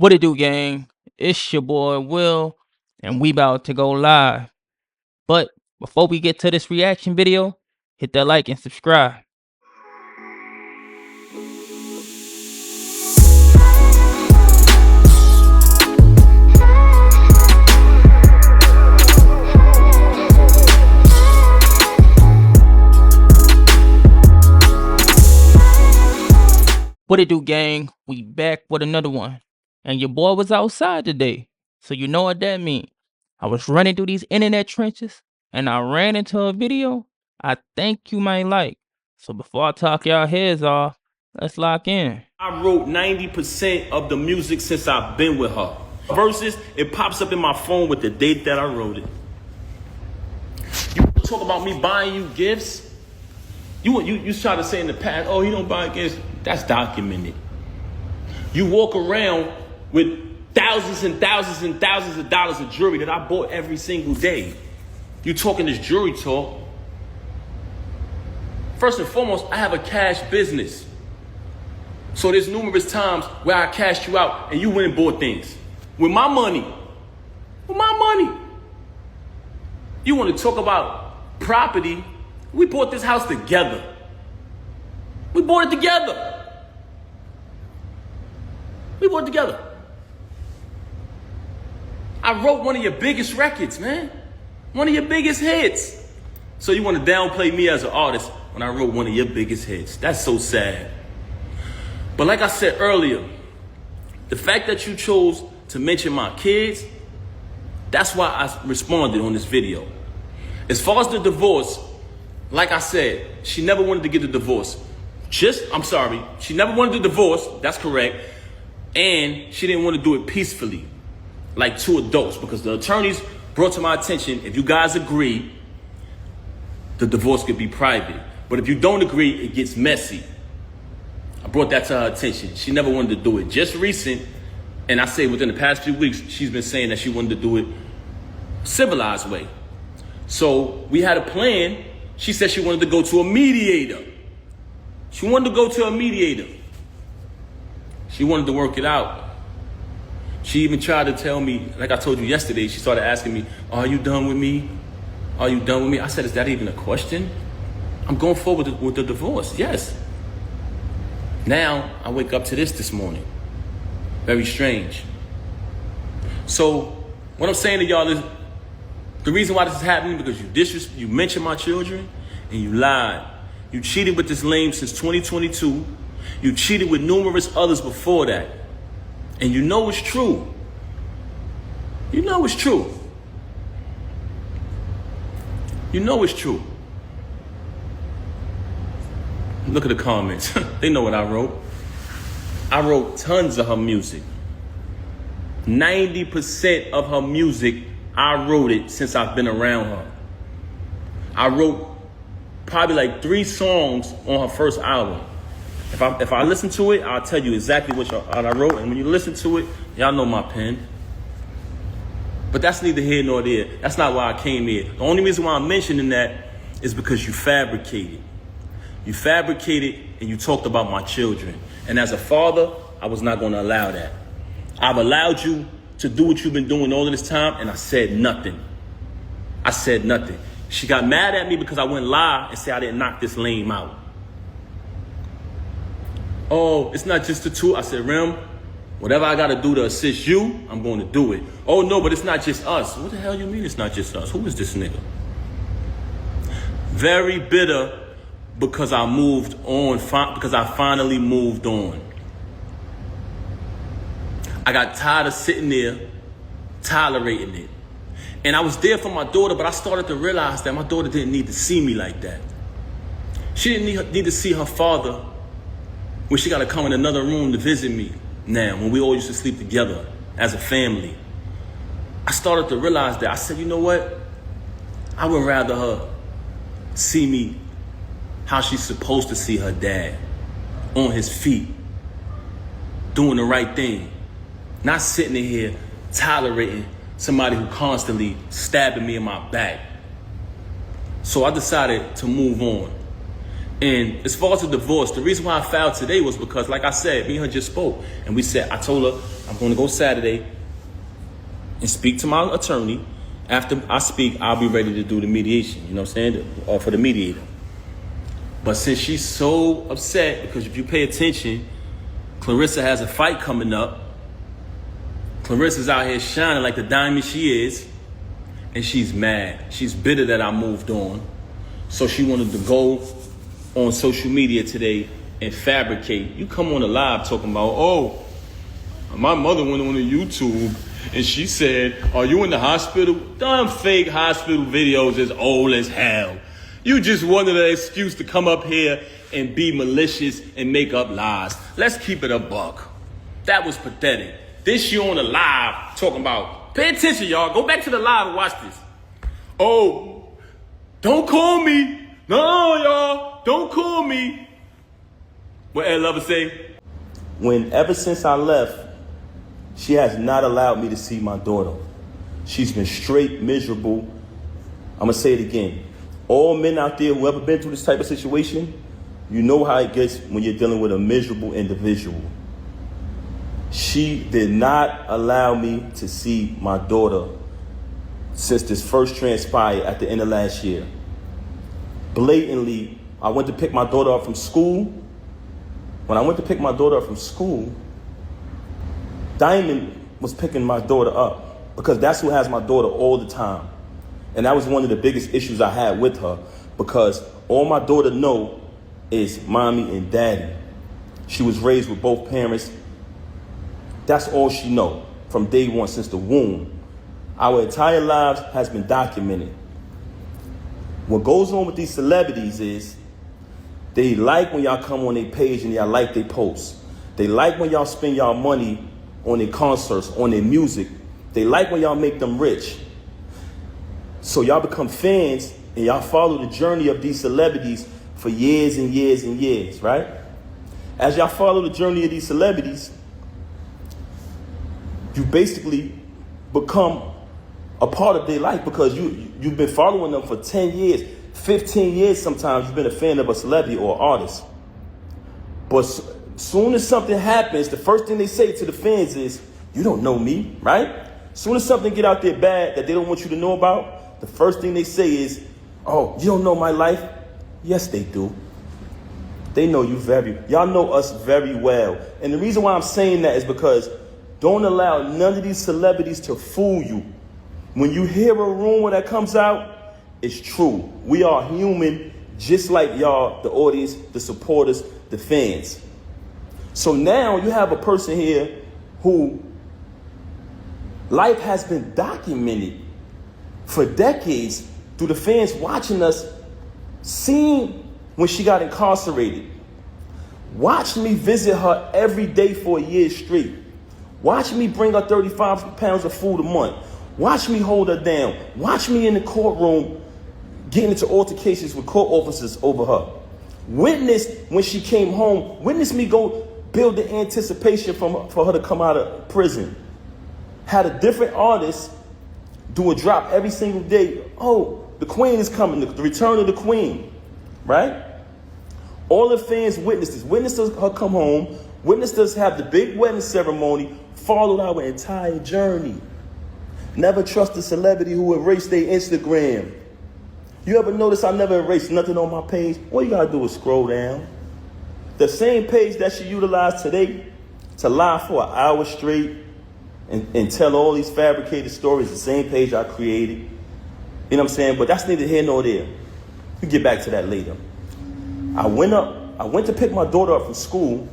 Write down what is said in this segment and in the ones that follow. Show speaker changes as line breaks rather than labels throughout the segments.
What it do, gang? It's your boy Will, and we about to go live. But before we get to this reaction video, hit that like and subscribe. What it do, gang? We back with another one. And your boy was outside today. So you know what that mean. I was running through these internet trenches and I ran into a video I think you might like. So before I talk y'all heads off, let's lock in.
I wrote 90% of the music since I've been with her. Versus, it pops up in my phone with the date that I wrote it. You talk about me buying you gifts? You try to say in the past, oh, he don't buy gifts. That's documented. You walk around with thousands and thousands and thousands of dollars of jewelry that I bought every single day. You talking this jewelry talk. First and foremost, I have a cash business. So there's numerous times where I cashed you out and you went and bought things. With my money. With my money. You want to talk about property? We bought this house together. We bought it together. We bought it together. I wrote one of your biggest records, man. One of your biggest hits. So you want to downplay me as an artist when I wrote one of your biggest hits. That's so sad. But like I said earlier, the fact that you chose to mention my kids, that's why I responded on this video. As far as the divorce, like I said, she never wanted to get a divorce. She never wanted a divorce, that's correct. And she didn't want to do it peacefully, like two adults, because the attorneys brought to my attention, if you guys agree, the divorce could be private. But if you don't agree, it gets messy. I brought that to her attention. She never wanted to do it. Just recent, and I say within the past few weeks, she's been saying that she wanted to do it civilized way. So we had a plan. She said she wanted to go to a mediator. She wanted to go to a mediator. She wanted to work it out. She even tried to tell me, like I told you yesterday, she started asking me, are you done with me? Are you done with me? I said, is that even a question? I'm going forward with the divorce, yes. Now, I wake up to this morning. Very strange. So, what I'm saying to y'all is, the reason why this is happening because you mentioned my children and you lied. You cheated with this lame since 2022. You cheated with numerous others before that. And you know it's true. You know it's true. You know it's true. Look at the comments. They know what I wrote. I wrote tons of her music. 90% of her music, I wrote it since I've been around her. I wrote probably like 3 songs on her first album. If I listen to it, I'll tell you exactly what I wrote. And when you listen to it, y'all know my pen. But that's neither here nor there. That's not why I came here. The only reason why I'm mentioning that is because you fabricated. You fabricated and you talked about my children. And as a father, I was not going to allow that. I've allowed you to do what you've been doing all of this time, and I said nothing. I said nothing. She got mad at me because I went live and said I didn't knock this lame out. Oh, it's not just the two. I said, Rem, whatever I got to do to assist you, I'm going to do it. Oh, no, but it's not just us. What the hell you mean it's not just us? Who is this nigga? Very bitter because I moved on, because I finally moved on. I got tired of sitting there tolerating it. And I was there for my daughter, but I started to realize that my daughter didn't need to see me like that. She didn't need to see her father when she got to come in another room to visit me now, when we all used to sleep together as a family. I started to realize that. I said, you know what? I would rather her see me how she's supposed to see her dad, on his feet, doing the right thing, not sitting in here tolerating somebody who constantly stabbing me in my back. So I decided to move on. And as far as the divorce, the reason why I filed today was because, like I said, me and her just spoke. And I told her, I'm going to go Saturday and speak to my attorney. After I speak, I'll be ready to do the mediation, you know what I'm saying? For the mediator. But since she's so upset, because if you pay attention, Clarissa has a fight coming up. Clarissa's out here shining like the diamond she is. And she's mad. She's bitter that I moved on. So she wanted to go on social media today and fabricate. You come on a live talking about, oh, my mother went on the YouTube and she said, are you in the hospital? Dumb fake hospital videos is old as hell. You just wanted an excuse to come up here and be malicious and make up lies. Let's keep it a buck. That was pathetic. This you on the live talking about, pay attention, y'all. Go back to the live and watch this. Oh, don't call me. No, y'all, don't call me. What Ed Lover say?
Ever since I left, she has not allowed me to see my daughter. She's been straight miserable. I'm going to say it again. All men out there who ever been through this type of situation, you know how it gets when you're dealing with a miserable individual. She did not allow me to see my daughter since this first transpired at the end of last year. Blatantly, I went to pick my daughter up from school. When I went to pick my daughter up from school, Diamond was picking my daughter up because that's who has my daughter all the time. And that was one of the biggest issues I had with her, because all my daughter know is mommy and daddy. She was raised with both parents. That's all she know from day one, since the womb. Our entire lives has been documented. What goes on with these celebrities is they like when y'all come on their page and y'all like their posts. They like when y'all spend y'all money on their concerts, on their music. They like when y'all make them rich. So y'all become fans and y'all follow the journey of these celebrities for years and years and years, right? As y'all follow the journey of these celebrities, you basically become a part of their life, because you've been following them for 10 years, 15 years sometimes. You've been a fan of a celebrity or artist. But soon as something happens, the first thing they say to the fans is, you don't know me, right? Soon as something get out there bad that they don't want you to know about, the first thing they say is, oh, you don't know my life? Yes, they do. They know you y'all know us very well. And the reason why I'm saying that is because don't allow none of these celebrities to fool you. When you hear a rumor that comes out, it's true. We are human, just like y'all, the audience, the supporters, the fans. So now you have a person here who life has been documented for decades through the fans watching us, seeing when she got incarcerated. Watch me visit her every day for a year straight. Watch me bring her 35 pounds of food a month. Watch me hold her down. Watch me in the courtroom getting into altercations with court officers over her. Witness when she came home. Witness me go build the anticipation for her to come out of prison. Had a different artist do a drop every single day. Oh, the queen is coming. The return of the queen. Right? All the fans witnessed this. Witnessed her come home. Witnessed us have the big wedding ceremony. Followed our entire journey. Never trust a celebrity who erased their Instagram. You ever notice I never erased nothing on my page? All you gotta do is scroll down. The same page that she utilized today to lie for an hour straight and tell all these fabricated stories, the same page I created. You know what I'm saying? But that's neither here nor there. We'll get back to that later. I went to pick my daughter up from school.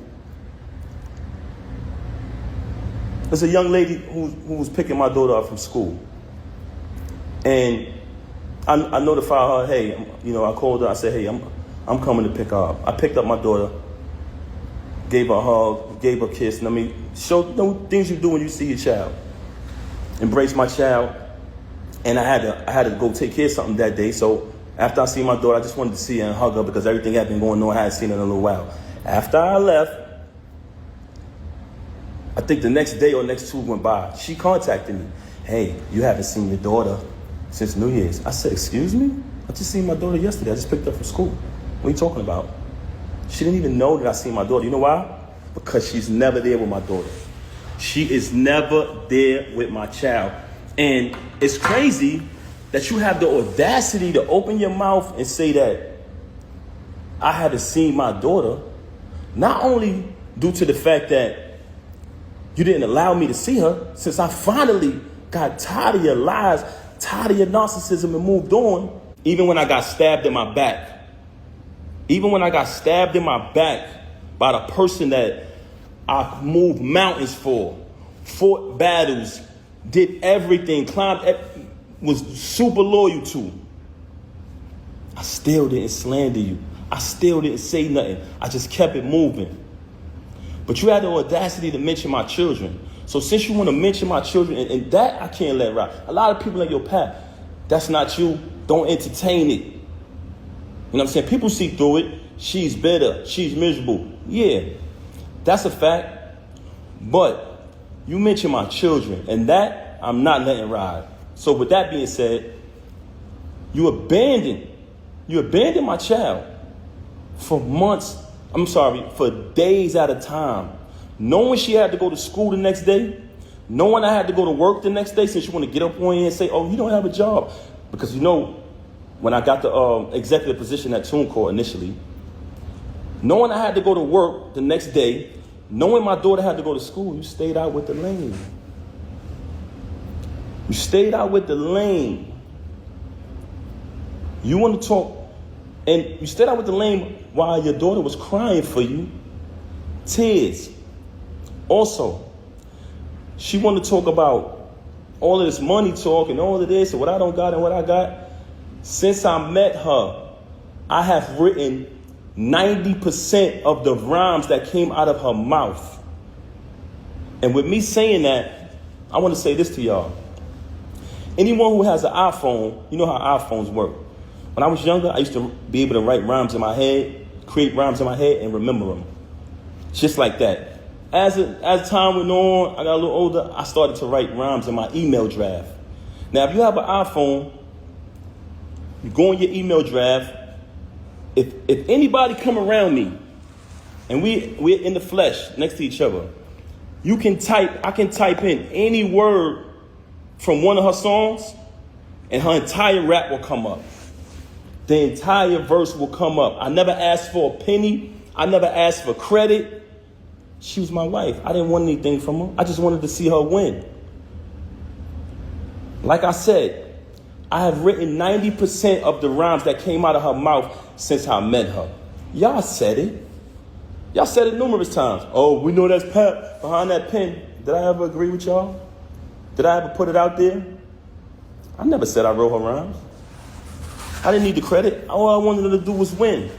There's a young lady who was picking my daughter up from school. And I notified her, hey, I called her, I said, hey, I'm coming to pick her up. I picked up my daughter, gave her a hug, gave her a kiss, and show things you do when you see your child. Embrace my child. And I had to go take care of something that day. So after I seen my daughter, I just wanted to see her and hug her because everything had been going on. I hadn't seen her in a little while. After I left, I think the next day or next two went by. She contacted me. Hey, you haven't seen your daughter since New Year's. I said, excuse me? I just seen my daughter yesterday. I just picked her up from school. What are you talking about? She didn't even know that I seen my daughter. You know why? Because she's never there with my daughter. She is never there with my child. And it's crazy that you have the audacity to open your mouth and say that I haven't seen my daughter, not only due to the fact that you didn't allow me to see her, since I finally got tired of your lies, tired of your narcissism and moved on. Even when I got stabbed in my back, by the person that I moved mountains for, fought battles, did everything, was super loyal to, I still didn't slander you. I still didn't say nothing. I just kept it moving. But you had the audacity to mention my children. So since you want to mention my children, and that I can't let ride. A lot of people in your path, that's not you. Don't entertain it. You know what I'm saying? People see through it. She's bitter. She's miserable. Yeah, that's a fact. But you mention my children, and that I'm not letting ride. So with that being said, you abandoned my child for months. For days at a time. Knowing she had to go to school the next day, knowing I had to go to work the next day, since you want to get up on you and say, oh, you don't have a job. Because when I got the executive position at TuneCore initially, knowing I had to go to work the next day, knowing my daughter had to go to school, you stayed out with the lane. You stayed out with the lane. You want to talk, and you stayed out with the lane while your daughter was crying for you. Tears. Also, she wanted to talk about all of this money talk and all of this and what I don't got and what I got. Since I met her, I have written 90% of the rhymes that came out of her mouth. And with me saying that, I want to say this to y'all. Anyone who has an iPhone, you know how iPhones work. When I was younger, I used to be able to write rhymes in my head, create rhymes in my head, and remember them. Just like that. As time went on, I got a little older, I started to write rhymes in my email draft. Now, if you have an iPhone, you go in your email draft. If anybody come around me, and we're in the flesh next to each other, I can type in any word from one of her songs, and her entire rap will come up. The entire verse will come up. I never asked for a penny. I never asked for credit. She was my wife. I didn't want anything from her. I just wanted to see her win. Like I said, I have written 90% of the rhymes that came out of her mouth since I met her. Y'all said it. Y'all said it numerous times. Oh, we know that's Pap behind that pen. Did I ever agree with y'all? Did I ever put it out there? I never said I wrote her rhymes. I didn't need the credit. All I wanted her to do was win.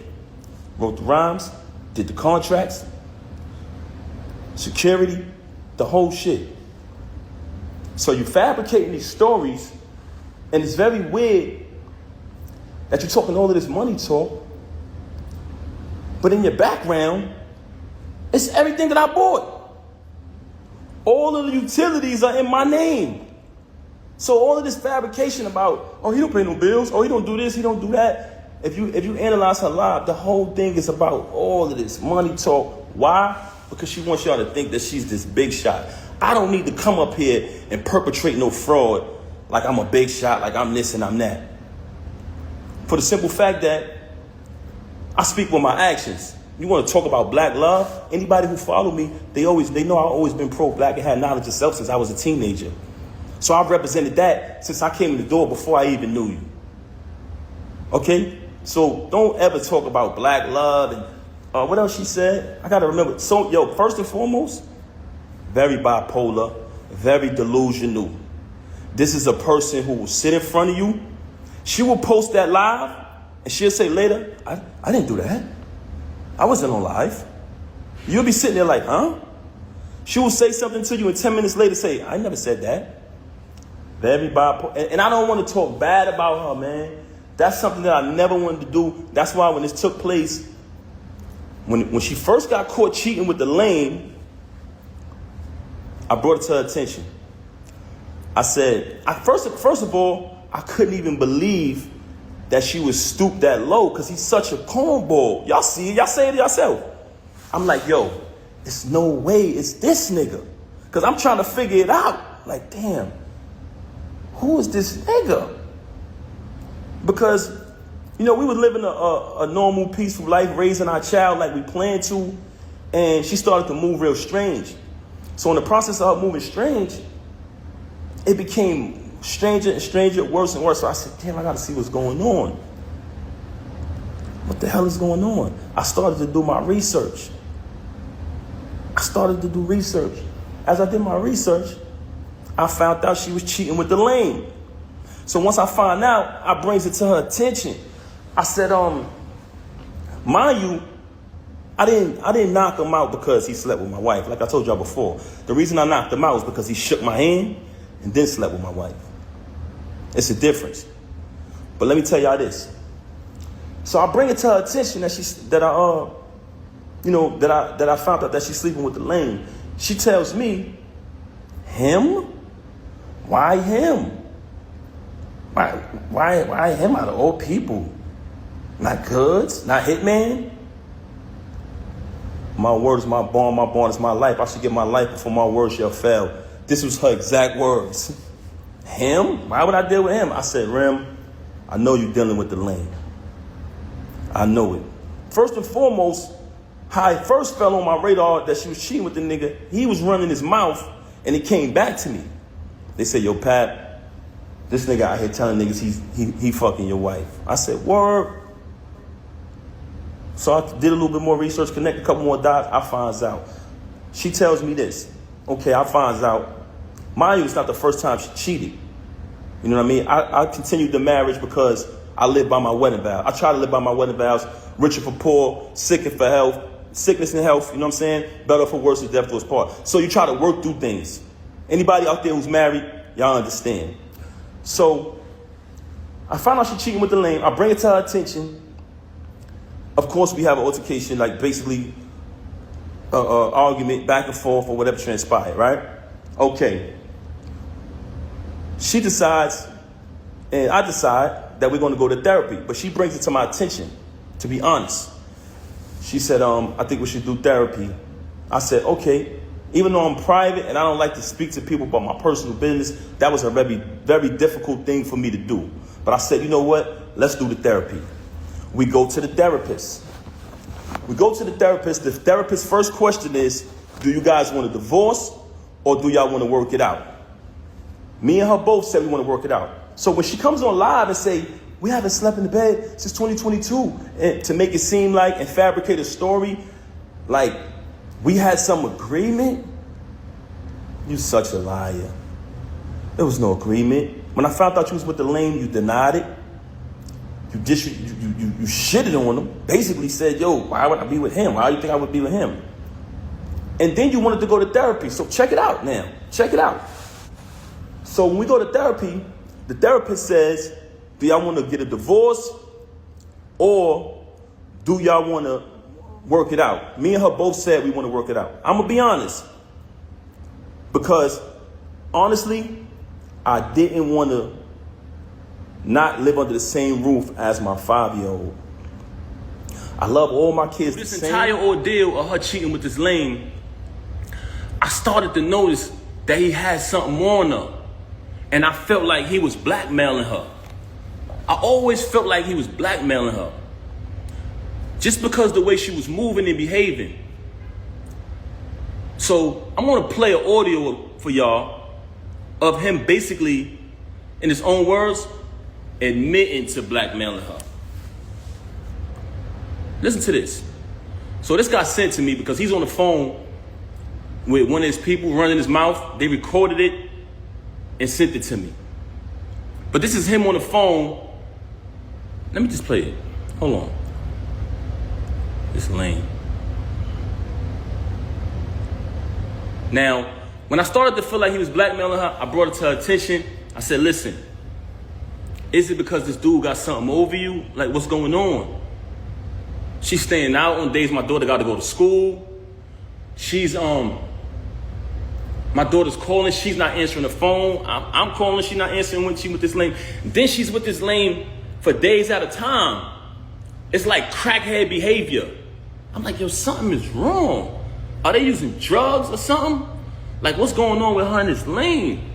Wrote the rhymes, did the contracts, security, the whole shit. So you fabricating these stories, and it's very weird that you're talking all of this money talk, but in your background, it's everything that I bought. All of the utilities are in my name. So all of this fabrication about, oh, he don't pay no bills, oh, he don't do this, he don't do that. If you analyze her life, the whole thing is about all of this money talk. Why? Because she wants y'all to think that she's this big shot. I don't need to come up here and perpetrate no fraud like I'm a big shot, like I'm this and I'm that. For the simple fact that I speak with my actions. You want to talk about black love? Anybody who follow me, they know I've always been pro-black and had knowledge of self since I was a teenager. So I've represented that since I came in the door before I even knew you. Okay? So don't ever talk about black love and what else she said? I got to remember. So, first and foremost, very bipolar, very delusional. This is a person who will sit in front of you. She will post that live and she'll say later, I didn't do that. I wasn't on live. You'll be sitting there like, huh? She will say something to you and 10 minutes later say, I never said that. Very bipolar. And I don't want to talk bad about her, man. That's something that I never wanted to do. That's why when this took place, when she first got caught cheating with the lame, I brought it to her attention. I said, first of all, I couldn't even believe that she would stoop that low because he's such a cornball. Y'all see it, y'all say it yourself. I'm like, yo, it's no way it's this nigga. Because I'm trying to figure it out. Like, damn, who is this nigga? Because, you know, we were living a normal, peaceful life, raising our child like we planned to, and she started to move real strange. So in the process of her moving strange, it became stranger and stranger, worse and worse. So I said, damn, I gotta see what's going on. What the hell is going on? I started to do my research. As I did my research, I found out she was cheating with the lame. So once I find out, I brings it to her attention. I said, mind you, I didn't knock him out because he slept with my wife. Like I told y'all before, the reason I knocked him out was because he shook my hand and then slept with my wife. It's a difference. But let me tell y'all this. So I bring it to her attention that I found out that she's sleeping with the lame. She tells me, him? Why him? Why him out of all people? Not Goods? Not Hitman? My word is my bond is my life. I should give my life before my word shall fail. This was her exact words. Him? Why would I deal with him? I said, Rem, I know you're dealing with the lame. I know it. First and foremost, how it first fell on my radar that she was cheating with the nigga, he was running his mouth and it came back to me. They said, yo, Pat, this nigga out here telling niggas he fucking your wife. I said, word. So I did a little bit more research, connect a couple more dots. I finds out. She tells me this. Okay, I finds out. Mind you, it's not the first time she cheated. You know what I mean? I continued the marriage because I live by my wedding vow. I try to live by my wedding vows. Richer for poor, sicker for health, sickness and health, you know what I'm saying? Better for worse, and death do us part. So you try to work through things. Anybody out there who's married, y'all understand. So I find out she's cheating with the lame. I bring it to her attention. Of course, we have an altercation, like basically argument back and forth or whatever transpired, right? Okay. She decides, and I decide that we're going to go to therapy. But she brings it to my attention, to be honest. She said, I think we should do therapy. I said, okay. Even though I'm private and I don't like to speak to people about my personal business, that was a very, very difficult thing for me to do. But I said, you know what? Let's do the therapy. We go to the therapist. The therapist's first question is, do you guys want a divorce or do y'all want to work it out? Me and her both said we want to work it out. So when she comes on live and say, we haven't slept in the bed since 2022, and to make it seem like and fabricate a story like we had some agreement, you such a liar. There was no agreement. When I found out you was with the lame, you denied it. You shitted on him. Basically said, yo, why would I be with him? Why do you think I would be with him? And then you wanted to go to therapy. So check it out now. Check it out. So when we go to therapy, the therapist says, do y'all want to get a divorce or do y'all want to work it out? Me and her both said we want to work it out. I'm going to be honest. Because honestly, I didn't want to not live under the same roof as my 5-year-old. I love all my kids the same. This entire ordeal of her cheating with this lame, I started to notice that he had something on her. And I felt like he was blackmailing her. I always felt like he was blackmailing her. Just because the way she was moving and behaving. So I'm going to play an audio for y'all of him basically, in his own words, admitting to blackmailing her. Listen to this. So this got sent to me because he's on the phone with one of his people running his mouth. They recorded it and sent it to me. But this is him on the phone. Let me just play it. Hold on. It's lame. Now, when I started to feel like he was blackmailing her, I brought it to her attention. I said, listen, is it because this dude got something over you? Like, what's going on? She's staying out on days my daughter got to go to school. She's, my daughter's calling. She's not answering the phone. I'm calling. She's not answering when she's with this lame. Then she's with this lame
for days at a time. It's like crackhead behavior. I'm like, yo, something is wrong. Are they using drugs or something? Like, what's going on with her in this lane?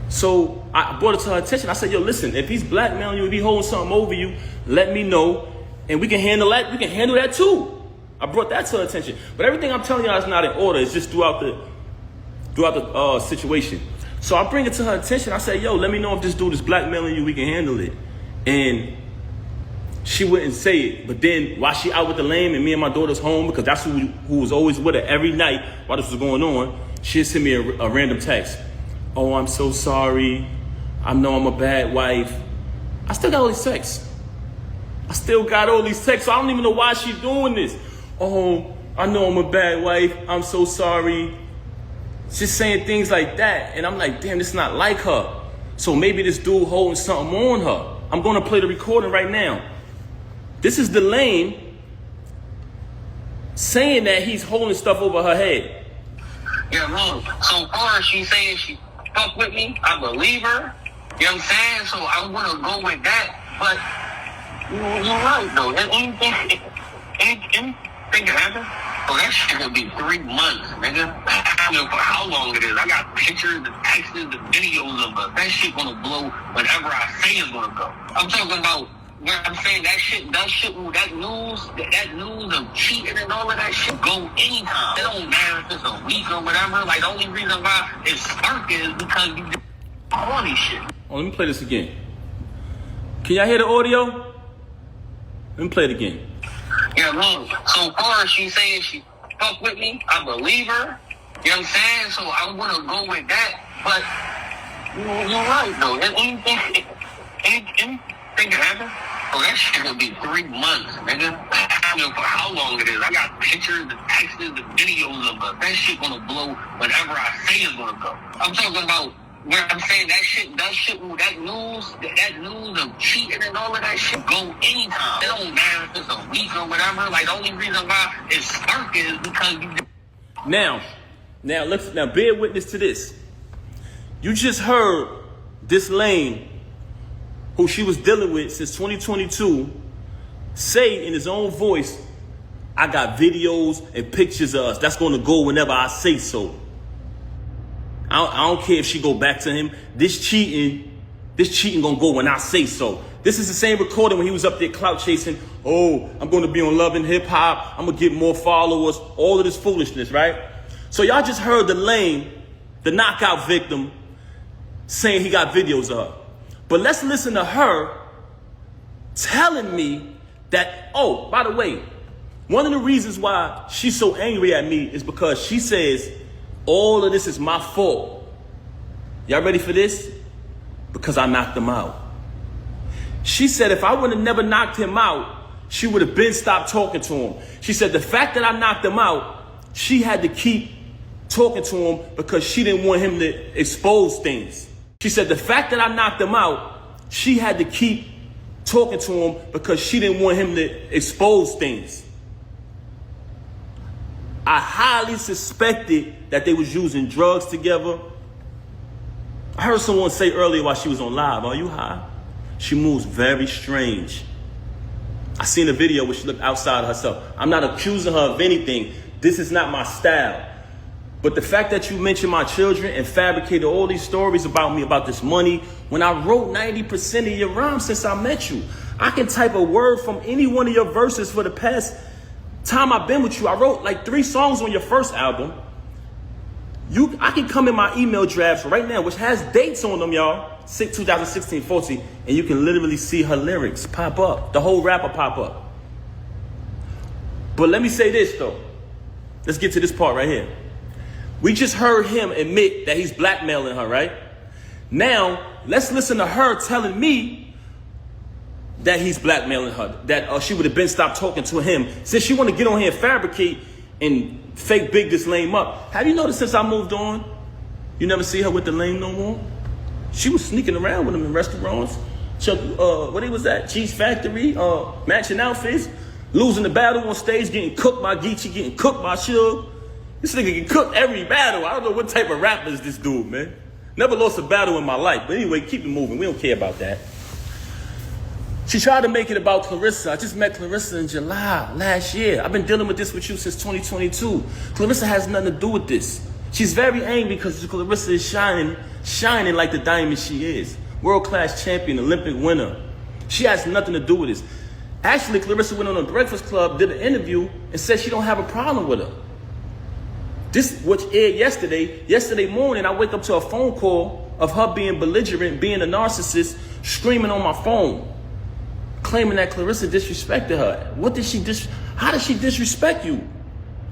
So I brought it to her attention. I said, yo, listen, if he's blackmailing you, if he's holding something over you, let me know, and we can handle that. We can handle that too. I brought that to her attention. But everything I'm telling y'all is not in order. It's just throughout the situation. So I bring it to her attention. I say, yo, let me know if this dude is blackmailing you. We can handle it. And she wouldn't say it. But then while she out with the lame and me and my daughter's home, because that's who was always with her every night while this was going on, she'd send me a random text. Oh, I'm so sorry. I know I'm a bad wife. I still got all these texts. So I don't even know why she's doing this. Oh, I know I'm a bad wife. I'm so sorry. She's saying things like that. And I'm like, damn, this is not like her. So maybe this dude holding something on her. I'm going to play the recording right now. This is the lane saying that he's holding stuff over her head.
Yeah, man. So far, she's saying she fuck with me. I believe her. You know what I'm saying? So I'm going to go with that. But you're right, though. Anything can happen. So that shit gonna be 3 months, nigga. I don't know for how long it is. I got pictures, the texts, the videos of us. That shit gonna blow whenever I say it's gonna go. I'm talking about when I'm saying that news of cheating and all of that shit go anytime. It don't matter if it's a week or whatever. Like, the only reason why it's sparking is because you do all this shit.
Oh, let me play this again. Can y'all hear the audio? Let me play it again.
Yeah, man. So far, she's saying she fuck with me. I believe her. You know what I'm saying? So I'm going to go with that. But you're right, though. Anything can happen. So that shit going to be 3 months, nigga. I don't know for how long it is. I got pictures, the texts, the videos of us. That shit going to blow whenever I say it's going to go. I'm talking about where I'm saying that news of cheating and all of that shit go anytime. It don't matter if it's a week or whatever. Like, the only reason why it's sparking is because you.
Now, bear witness to this. You just heard this lame, who she was dealing with since 2022, say in his own voice, I got videos and pictures of us. That's going to go whenever I say so. I don't care if she go back to him. This cheating gonna go when I say so. This is the same recording when he was up there clout chasing. Oh, I'm gonna be on Love and Hip Hop. I'm gonna get more followers. All of this foolishness, right? So y'all just heard the lame, the knockout victim, saying he got videos of her. But let's listen to her telling me that, oh, by the way, one of the reasons why she's so angry at me is because she says, all of this is my fault. Y'all ready for this? Because I knocked him out. She said if I would have never knocked him out, she would have been stopped talking to him. She said the fact that I knocked him out, she had to keep talking to him because she didn't want him to expose things. She said the fact that I knocked him out, she had to keep talking to him because she didn't want him to expose things. I highly suspected that they was using drugs together. I heard someone say earlier while she was on live, are you high? She moves very strange. I seen a video where she looked outside of herself. I'm not accusing her of anything. This is not my style. But the fact that you mentioned my children and fabricated all these stories about me, about this money, when I wrote 90% of your rhymes since I met you, I can type a word from any one of your verses for the past time I've been with you. I wrote like 3 songs on your first album. I can come in my email drafts right now, which has dates on them, y'all. 2016, 14, and you can literally see her lyrics pop up. The whole rapper pop up. But let me say this though. Let's get to this part right here. We just heard him admit that he's blackmailing her, right? Now, let's listen to her telling me that he's blackmailing her, that she would have been stopped talking to him since she want to get on here and fabricate and fake big this lame up. Have you noticed since I moved on, you never see her with the lame no more? She was sneaking around with him in restaurants. What he was at? Cheese Factory, matching outfits, losing the battle on stage, getting cooked by Geechee, getting cooked by Suge. This nigga get cooked every battle. I don't know what type of rapper is this dude, man. Never lost a battle in my life. But anyway, keep it moving. We don't care about that. She tried to make it about Clarissa. I just met Clarissa in July last year. I've been dealing with this with you since 2022. Clarissa has nothing to do with this. She's very angry because Clarissa is shining like the diamond she is. World-class champion, Olympic winner. She has nothing to do with this. Actually, Clarissa went on a Breakfast Club, did an interview, and said she don't have a problem with her. This, which aired yesterday. Yesterday morning, I wake up to a phone call of her being belligerent, being a narcissist, screaming on my phone, claiming that Clarissa disrespected her. How did she disrespect you?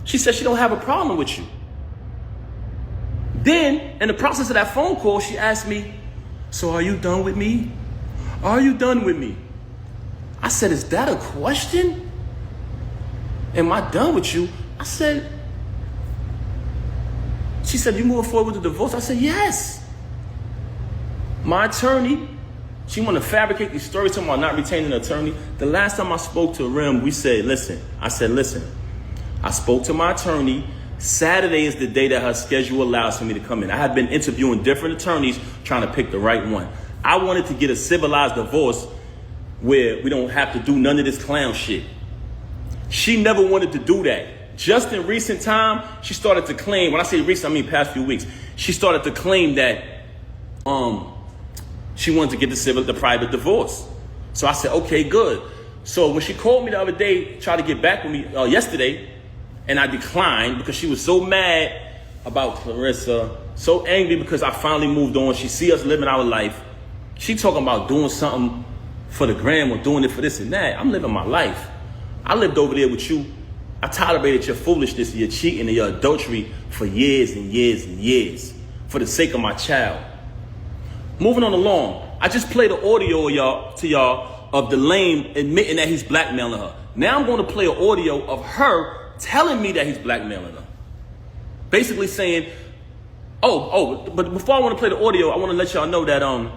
She said she don't have a problem with you. Then, in the process of that phone call, she asked me, so are you done with me? Are you done with me? I said, is that a question? Am I done with you? I said, she said, you moving forward with the divorce? I said, yes. My attorney, she want to fabricate these stories talking about not retaining an attorney. The last time I spoke to Rem, we said, listen. I spoke to my attorney. Saturday is the day that her schedule allows for me to come in. I had been interviewing different attorneys trying to pick the right one. I wanted to get a civilized divorce where we don't have to do none of this clown shit. She never wanted to do that. Just in recent time, she started to claim, when I say recent, I mean past few weeks, she started to claim that she wanted to get the private divorce. So I said, okay, good. So when she called me the other day, tried to get back with me yesterday, and I declined because she was so mad about Clarissa, so angry because I finally moved on. She see us living our life. She talking about doing something for the gram or doing it for this and that. I'm living my life. I lived over there with you. I tolerated your foolishness, your cheating, and your adultery for years and years and years for the sake of my child. Moving on along, I just played the audio to y'all of the lame admitting that he's blackmailing her. Now I'm going to play an audio of her telling me that he's blackmailing her. Basically saying, but before I want to play the audio, I want to let y'all know that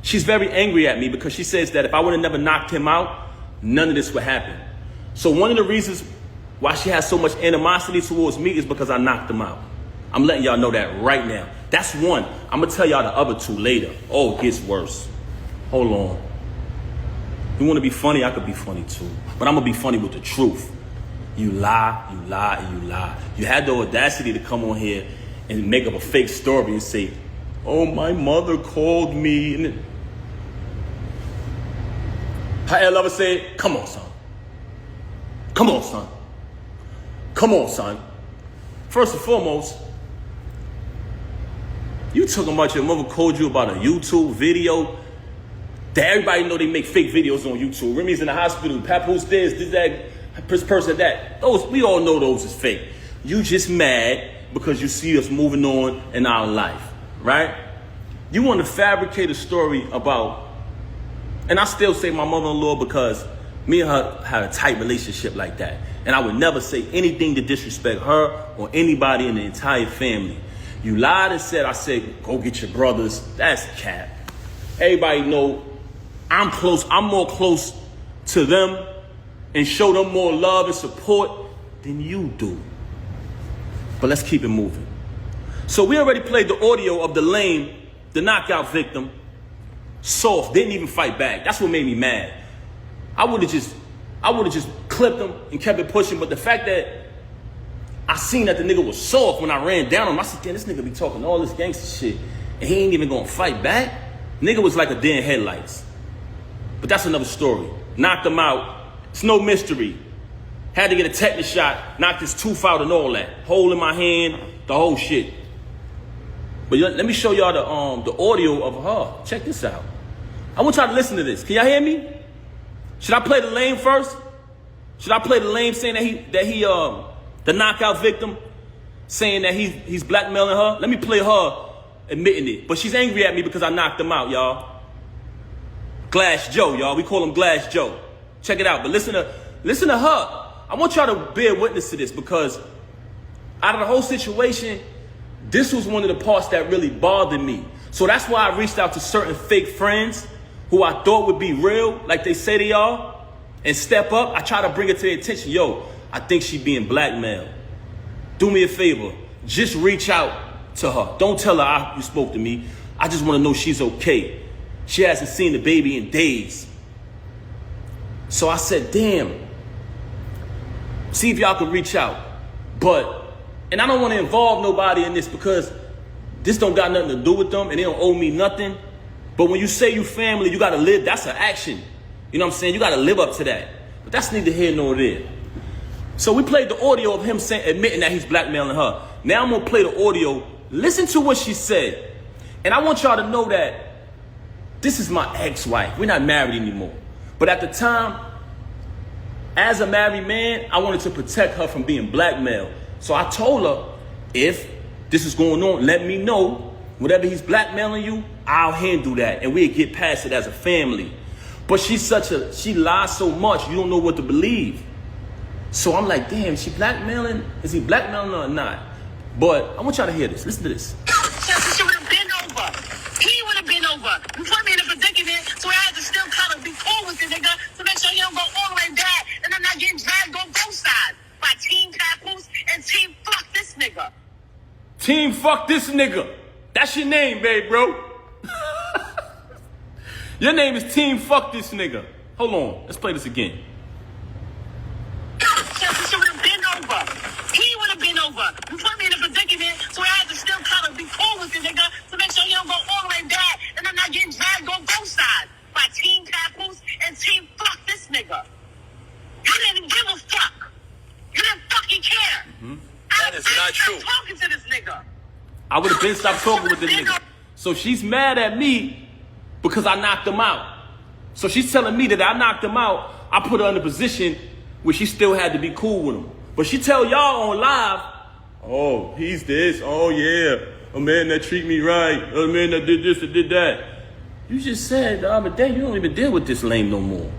she's very angry at me because she says that if I would have never knocked him out, none of this would happen. So one of the reasons why she has so much animosity towards me is because I knocked him out. I'm letting y'all know that right now. That's one. I'm going to tell y'all the other two later. Oh, it gets worse. Hold on. You want to be funny? I could be funny too. But I'm going to be funny with the truth. You lie, you lie, and you lie. You had the audacity to come on here and make up a fake story and say, oh, my mother called me. And how El Lover said, come on, son. Come on, son. Come on, son. First and foremost, you talking about your mother called you about a YouTube video that everybody know they make fake videos on YouTube. Remy's in the hospital. Papoose this that, person that. Those, we all know those is fake. You just mad because you see us moving on in our life, right? You want to fabricate a story about, and I still say my mother-in-law because me and her had a tight relationship like that. And I would never say anything to disrespect her or anybody in the entire family. You lied and said, I said, go get your brothers. That's cap. Everybody know I'm close. I'm more close to them and show them more love and support than you do. But let's keep it moving. So we already played the audio of the lame, the knockout victim, soft, didn't even fight back. That's what made me mad. I would have just clipped him and kept it pushing, but the fact that I seen that the nigga was soft when I ran down on him, I said, damn, this nigga be talking all this gangster shit, and he ain't even gonna fight back? Nigga was like a deer in headlights. But that's another story. Knocked him out. It's no mystery. Had to get a tetanus shot, knocked his tooth out and all that. Hole in my hand, the whole shit. But let me show y'all the audio of her. Check this out. I want y'all to listen to this. Can y'all hear me? Should I play the lame first? Should I play the lame saying that he the knockout victim saying that he's blackmailing her? Let me play her admitting it. But she's angry at me because I knocked him out, y'all. Glass Joe, y'all. We call him Glass Joe. Check it out. But listen to her. I want y'all to bear witness to this because out of the whole situation, this was one of the parts that really bothered me. So that's why I reached out to certain fake friends who I thought would be real, like they say they are, and step up. I try to bring it to their attention. Yo, I think she being blackmailed. Do me a favor. Just reach out to her. Don't tell her you spoke to me. I just want to know she's okay. She hasn't seen the baby in days. So I said, damn, see if y'all can reach out. And I don't want to involve nobody in this because this don't got nothing to do with them and they don't owe me nothing. But when you say you family, you got to live. That's an action. You know what I'm saying? You got to live up to that. But that's neither here nor there. So we played the audio of him admitting that he's blackmailing her. Now I'm going to play the audio. Listen to what she said. And I want y'all to know that this is my ex-wife. We're not married anymore. But at the time, as a married man, I wanted to protect her from being blackmailed. So I told her, if this is going on, let me know. Whatever he's blackmailing you, I'll handle that. And we'll get past it as a family. But she lies so much, you don't know what to believe. So I'm like, damn, is she blackmailing? Is he blackmailing her or not? But I want y'all to hear this. Listen to this.
She would have been over. He would have been over. You put me in a predicament, so I had to still kind of be cool with the nigga to make sure he don't go all the way back and I'm not getting dragged on both sides by Team Papoose and Team Fuck This Nigga.
Team Fuck This Nigga. That's your name, babe, bro. Your name is Team Fuck This Nigga. Hold on. Let's play this again.
She would have been over. He would have been over. You put me in a predicament, so I had to still kind of be cool with the nigga to make sure he don't go all the way back and I'm not getting dragged on both sides by Team Papoose and Team Fuck This Nigga. You didn't give a fuck. You didn't fucking care.
That is not true.
Talking to this nigga.
I would have been stopped talking with this nigga. So she's mad at me because I knocked him out. So she's telling me that I knocked him out. I put her in a position where she still had to be cool with him. But she tell y'all on live, oh, he's this. Oh, yeah. A man that treat me right. A man that did this and did that. You just said the other day you don't even deal with this lame no more.